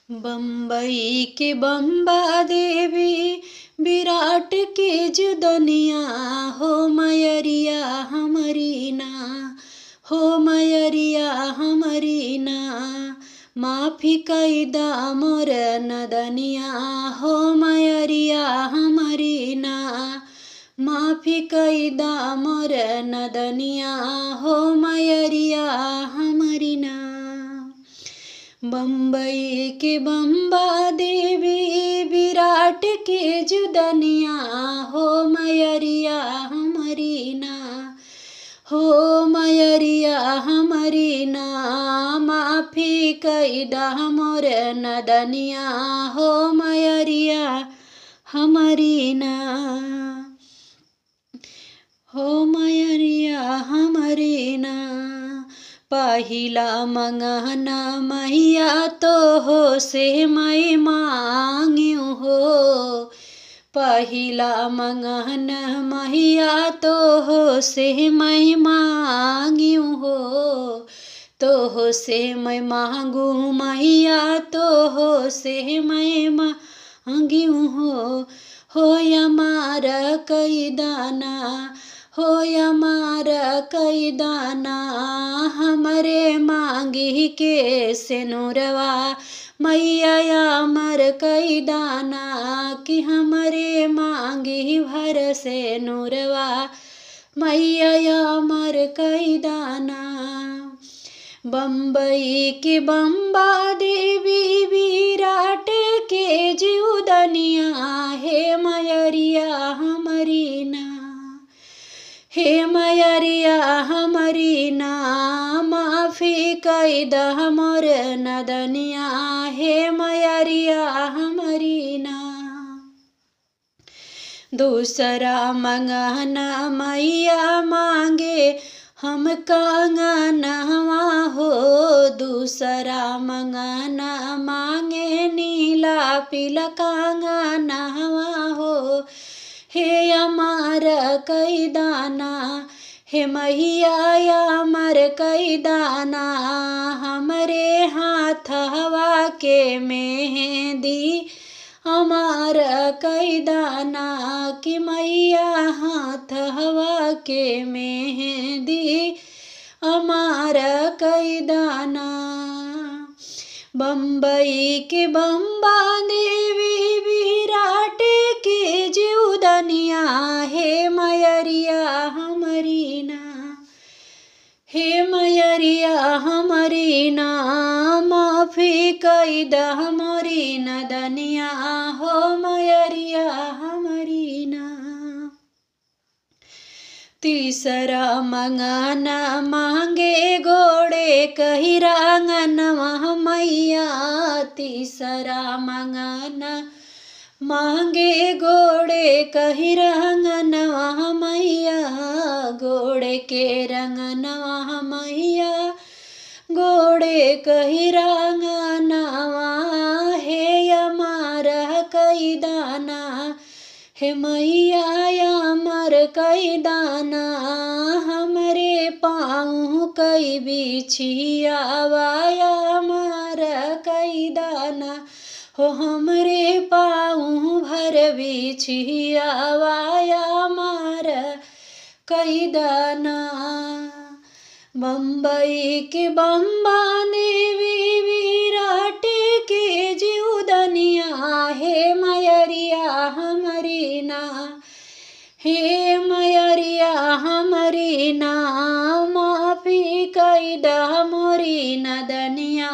बम्बई के बम्बा देवी विराट के जुदनिया हो मयरिया हमरी ना, हो मयरिया हमरी ना। माफी कैदा मोर नदनिया हो मयरिया हमरी ना, माफी कैदा मोर नदनिया हो मयरिया हमरी ना। बम्बई के बम्बा देवी विराट के जुदनिया हो मयरिया हमरी ना, हो मयरिया हमरी ना। माफी कैदा मोर नदनिया हो मयरिया हमरी ना, हो मयरिया हमरी ना। पहिला मंगना मैया तो हो से मैं मांग्यूँ हो, पहिला मंगना मैया तो हो से मैं मांग्यूँ हो। तो हो से मैं मांगूँ मैया तो हो से मैं मांग्यूँ हो यमार कैदाना, हो यमार कैदाना। हमरे मांगी के सिनुरवा मैया अमर कैदाना, कि हमरे मांगी भर से नूरवा मैया अमर कैदाना। बम्बई के बम्बा देवी विराट के जीवदनिया हे मयरिया हमरी ना, हे मयरिया हमरी ना। माफी कैदा मोर नदनिया हे मयरिया हमरी ना। दूसरा मंगना मैया मांगे हम कंगनवा हो, दूसरा मंगना मांगे नीला पीला कंगनवा हो। हे अमर कैदाना, हे मैया अमर कैदाना। हमरे हाथ हवा के मेहंदी अमर कैदाना, कि मैया हाथ हवा के मेहंदी अमर कैदाना। बम्बई के बम्बा देवी विराट के जीवदनिया हे मयरिया हमरी ना, हे मयरिया हमरी ना। माफी कैदा हमरी नदनिया हो मयरिया हमरी ना। तीसरा मंगना मांगे गोड़े कहिरांगनवा मैया, तीसरा मंगना मांगे गोड़े कहिरांगनवा मैया। गोड़े के रंगनवा मैया, गोड़े कहिरांगनवा हे अमर कैदाना, हे मैया अमर कैदाना। हमरे पाँव कई बिछियावा अमर कैदाना, हो हमरे पाँव भर बिछियावा अमर कैदाना। बम्बई के बम्बा देवी विराट के जीवदनिया हे मयरिया हमरी ना, हे मयरिया हमरी ना। माफी कैदा मोरी नदनिया